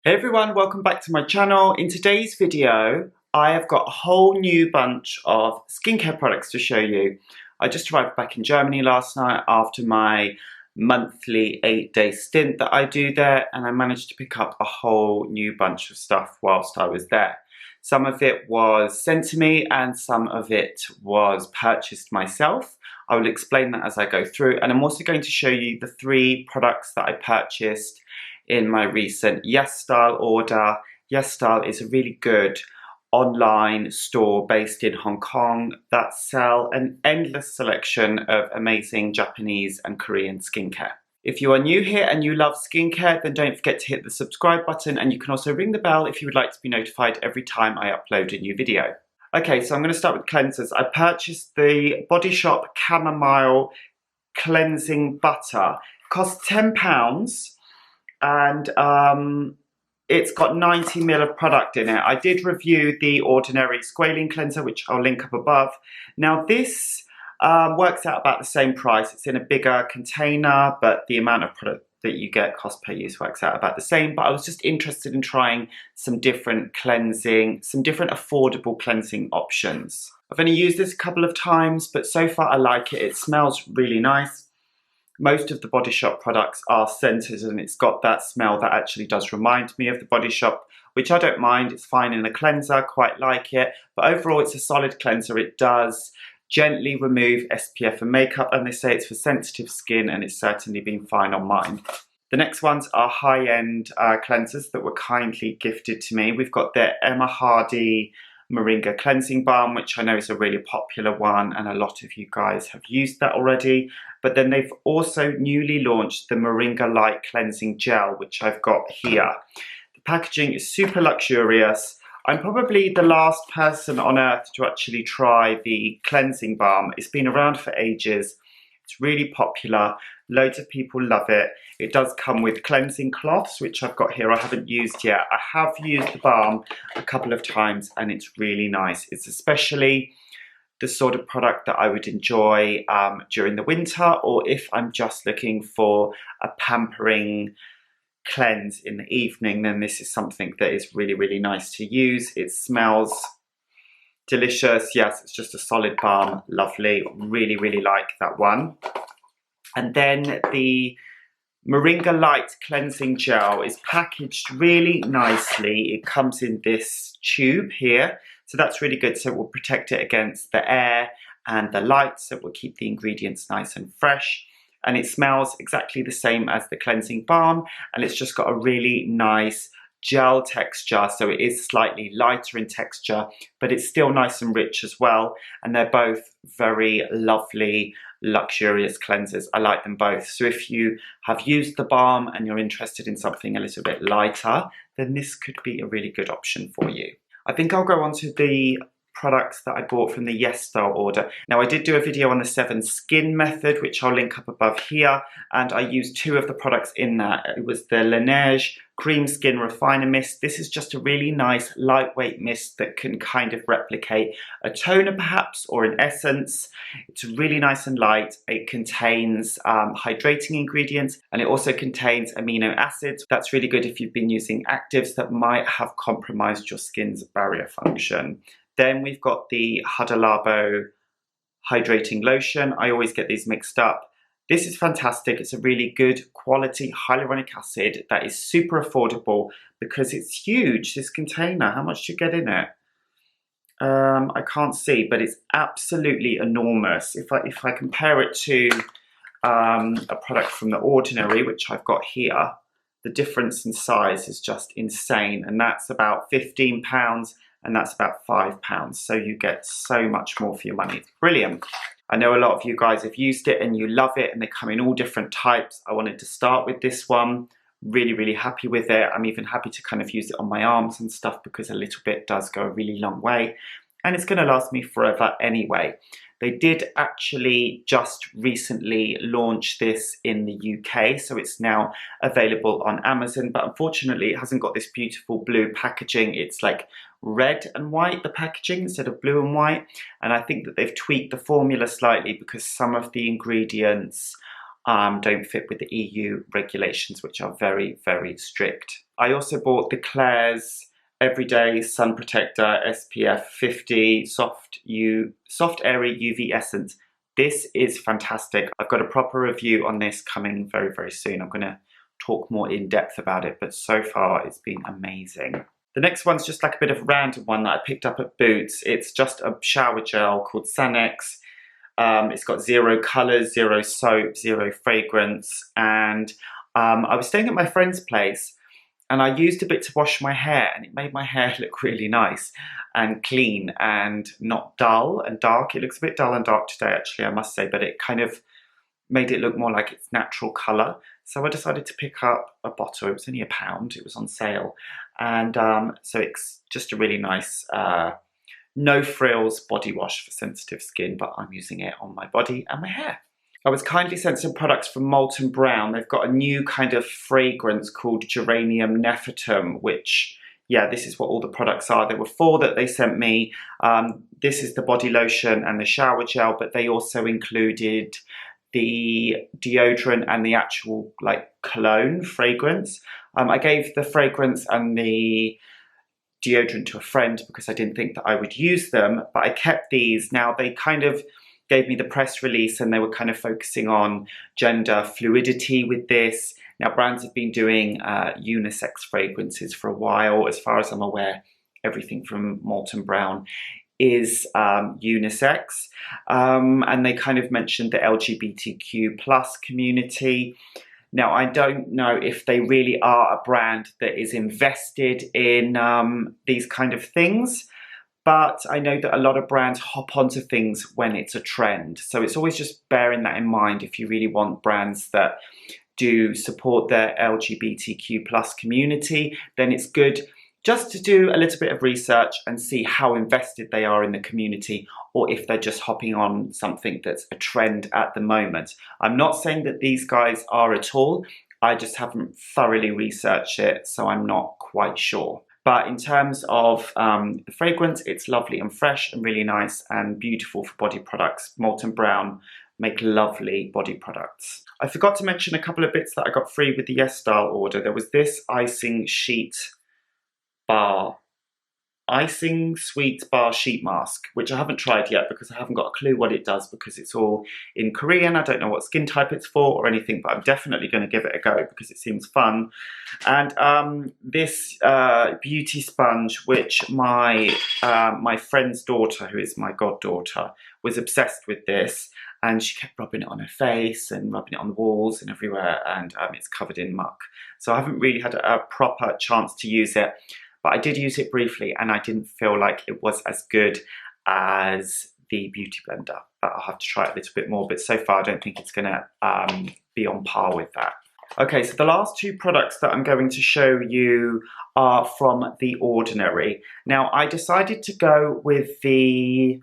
Hey everyone, welcome back to my channel. In today's video, I have got a whole new bunch of skincare products to show you. I just arrived back in Germany last night after my monthly 8-day stint that I do there, and I managed to pick up a whole new bunch of stuff whilst I was there. Some of it was sent to me and some of it was purchased myself. I will explain that as I go through, and I'm also going to show you the 3 products that I purchased in my recent yesstyle order. yesstyle is a really good online store based in Hong Kong that sell an endless selection of amazing Japanese and Korean skincare. If you are new here and you love skincare, then don't forget to hit the subscribe button, and you can also ring the bell if you would like to be notified every time I upload a new video. Okay, so I'm going to start with cleansers. I purchased the Body Shop Chamomile Cleansing Butter. It costs £10. And it's got 90 ml of product in it. I did review the ordinary squalene cleanser, which I'll link up above. Now this works out about the same price. It's in a bigger container, but the amount of product that you get cost per use works out about the same. But I was just interested in trying some different affordable cleansing options. I've only used this a couple of times, but so far I like it. It smells really nice. Most of the Body Shop products are scented, and it's got that smell that actually does remind me of the Body Shop, which I don't mind. It's fine in a cleanser, quite like it. But overall, it's a solid cleanser. It does gently remove SPF and makeup, and they say it's for sensitive skin, and it's certainly been fine on mine. The next ones are high-end cleansers that were kindly gifted to me. We've got the Emma Hardy Moringa Cleansing Balm, which I know is a really popular one, and a lot of you guys have used that already. But then they've also newly launched the Moringa Light Cleansing Gel, which I've got here. The packaging is super luxurious. I'm probably the last person on earth to actually try the cleansing balm. It's been around for ages. It's really popular. Loads of people love it. It does come with cleansing cloths, which I've got here. I haven't used yet. I have used the balm a couple of times, and it's really nice. It's especially the sort of product that I would enjoy during the winter, or if I'm just looking for a pampering cleanse in the evening, then this is something that is really, really nice to use. It smells delicious. Yes, it's just a solid balm. Lovely. Really, really like that one. And then the Moringa Light Cleansing Gel is packaged really nicely. It comes in this tube here. So that's really good. So it will protect it against the air and the light. So it will keep the ingredients nice and fresh. And it smells exactly the same as the cleansing balm. And it's just got a really nice gel texture. So it is slightly lighter in texture, but it's still nice and rich as well. And they're both very lovely, luxurious cleansers. I like them both. So if you have used the balm and you're interested in something a little bit lighter, then this could be a really good option for you. I think I'll go on to the products that I bought from the yesstyle order. Now I did do a video on the 7 skin method, which I'll link up above here, and I used 2 of the products in that. It was the Laneige Cream Skin Refiner Mist. This is just a really nice lightweight mist that can kind of replicate a toner perhaps, or an essence. It's really nice and light. It contains hydrating ingredients, and it also contains amino acids. That's really good if you've been using actives that might have compromised your skin's barrier function. Then we've got the Huda Labo Hydrating Lotion. I always get these mixed up. This is fantastic. It's a really good quality hyaluronic acid that is super affordable because it's huge, this container. How much do you get in it? I can't see, but it's absolutely enormous. If I compare it to a product from The Ordinary, which I've got here, the difference in size is just insane. And that's about £15. And that's about £5. So you get so much more for your money. It's brilliant. I know a lot of you guys have used it and you love it, and they come in all different types. I wanted to start with this one. Really, really happy with it. I'm even happy to kind of use it on my arms and stuff because a little bit does go a really long way. And it's going to last me forever anyway. They did actually just recently launch this in the UK, so it's now available on Amazon, but unfortunately it hasn't got this beautiful blue packaging. It's like red and white, the packaging, instead of blue and white. And I think that they've tweaked the formula slightly because some of the ingredients don't fit with the EU regulations, which are very, very strict. I also bought the Klairs Everyday Sun Protector SPF 50 Soft Airy UV Essence. This is fantastic. I've got a proper review on this coming very, very soon. I'm going to talk more in depth about it, but so far it's been amazing. The next one's just like a bit of a random one that I picked up at Boots. It's just a shower gel called Sanex. It's got 0 colours, 0 soap, 0 fragrance, and I was staying at my friend's place and I used a bit to wash my hair, and it made my hair look really nice and clean and not dull and dark. It looks a bit dull and dark today, actually, I must say, but it kind of made it look more like its natural colour. So I decided to pick up a bottle. It was only £1. It was on sale. And so it's just a really nice, no frills body wash for sensitive skin, but I'm using it on my body and my hair. I was kindly sent some products from Molten Brown. They've got a new kind of fragrance called Geranium Nephatum, which, yeah, this is what all the products are. There were 4 that they sent me. This is the body lotion and the shower gel, but they also included the deodorant and the actual like cologne fragrance. I gave the fragrance and the deodorant to a friend because I didn't think that I would use them, but I kept these. Now they kind of gave me the press release and they were kind of focusing on gender fluidity with this. Now brands have been doing unisex fragrances for a while. As far as I'm aware, everything from Molten Brown is unisex, and they kind of mentioned the LGBTQ plus community. Now I don't know if they really are a brand that is invested in these kind of things, but I know that a lot of brands hop onto things when it's a trend. So it's always just bearing that in mind if you really want brands that do support their LGBTQ plus community, then it's good just to do a little bit of research and see how invested they are in the community, or if they're just hopping on something that's a trend at the moment. I'm not saying that these guys are at all. I just haven't thoroughly researched it, so I'm not quite sure. But in terms of the fragrance, it's lovely and fresh and really nice and beautiful for body products. Molten Brown make lovely body products. I forgot to mention a couple of bits that I got free with the yesstyle order. There was this icing sweet bar sheet mask, which I haven't tried yet because I haven't got a clue what it does because it's all in Korean. I don't know what skin type it's for or anything, but I'm definitely going to give it a go because it seems fun. And this beauty sponge, which my friend's daughter, who is my goddaughter, was obsessed with this, and she kept rubbing it on her face and rubbing it on the walls and everywhere, and it's covered in muck. So I haven't really had a proper chance to use it. But I did use it briefly and I didn't feel like it was as good as the Beauty Blender. But I'll have to try it a little bit more. But so far I don't think it's going to be on par with that. Okay, so the last 2 products that I'm going to show you are from The Ordinary. Now I decided to go with the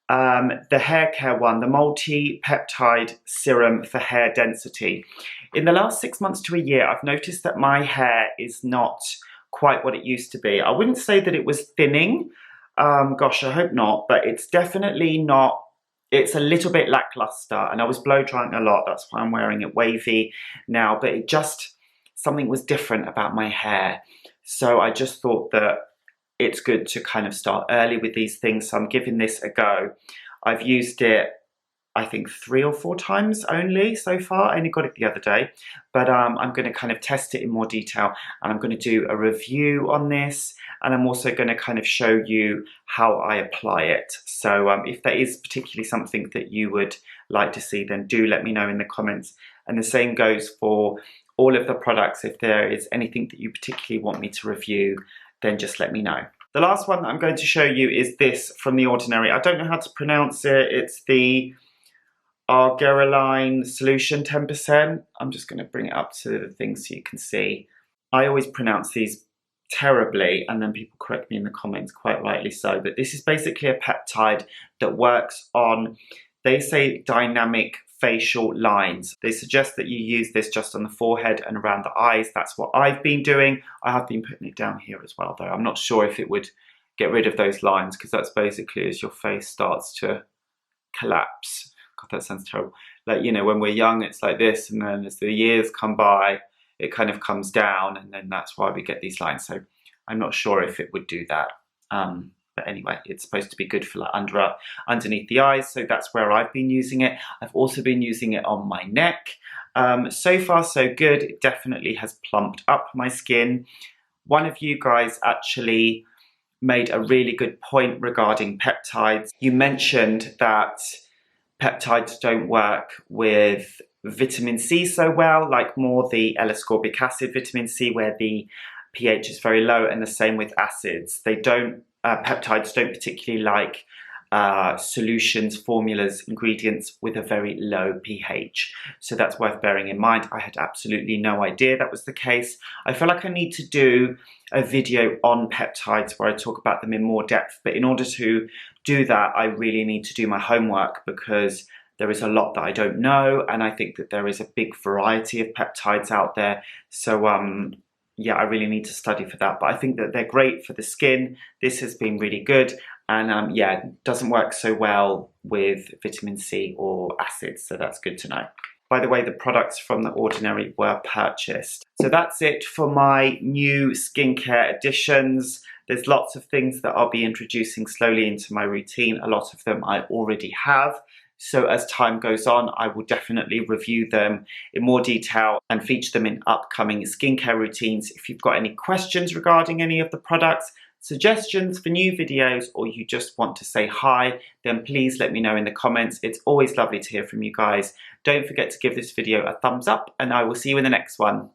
hair care one, the Multi-Peptide Serum for Hair Density. In the last 6 months to a year, I've noticed that my hair is not quite what it used to be. I wouldn't say that it was thinning, gosh, I hope not, but it's definitely not, it's a little bit lackluster, and I was blow drying a lot, that's why I'm wearing it wavy now, but it just, something was different about my hair. So I just thought that it's good to kind of start early with these things, so I'm giving this a go. I've used it, I think 3 or 4 times only so far. I only got it the other day, but I'm going to kind of test it in more detail, and I'm going to do a review on this, and I'm also going to kind of show you how I apply it. So if there is particularly something that you would like to see, then do let me know in the comments. And the same goes for all of the products. If there is anything that you particularly want me to review, then just let me know. The last one that I'm going to show you is this from The Ordinary. I don't know how to pronounce it. It's the Argireline Solution 10%. I'm just going to bring it up to the thing so you can see. I always pronounce these terribly, and then people correct me in the comments, quite rightly so. But this is basically a peptide that works on, they say, dynamic facial lines. They suggest that you use this just on the forehead and around the eyes. That's what I've been doing. I have been putting it down here as well, though. I'm not sure if it would get rid of those lines, because that's basically as your face starts to collapse. God, that sounds terrible. Like, you know, when we're young, it's like this, and then as the years come by, it kind of comes down, and then that's why we get these lines. So I'm not sure if it would do that. But anyway, it's supposed to be good for like underneath the eyes, so that's where I've been using it. I've also been using it on my neck. So far so good. It definitely has plumped up my skin. One of you guys actually made a really good point regarding peptides. You mentioned that peptides don't work with vitamin C so well, like more the L-ascorbic acid vitamin C, where the pH is very low, and the same with acids. They don't, peptides don't particularly like solutions, formulas, ingredients with a very low pH. So that's worth bearing in mind. I had absolutely no idea that was the case. I feel like I need to do a video on peptides where I talk about them in more depth, but in order to do that, I really need to do my homework, because there is a lot that I don't know, and I think that there is a big variety of peptides out there. So yeah, I really need to study for that, but I think that they're great for the skin. This has been really good. And yeah, it doesn't work so well with vitamin C or acids, so that's good to know. By the way, the products from The Ordinary were purchased. So that's it for my new skincare additions. There's lots of things that I'll be introducing slowly into my routine. A lot of them I already have. So as time goes on, I will definitely review them in more detail and feature them in upcoming skincare routines. If you've got any questions regarding any of the products, suggestions for new videos, or you just want to say hi, then please let me know in the comments. It's always lovely to hear from you guys. Don't forget to give this video a thumbs up, and I will see you in the next one.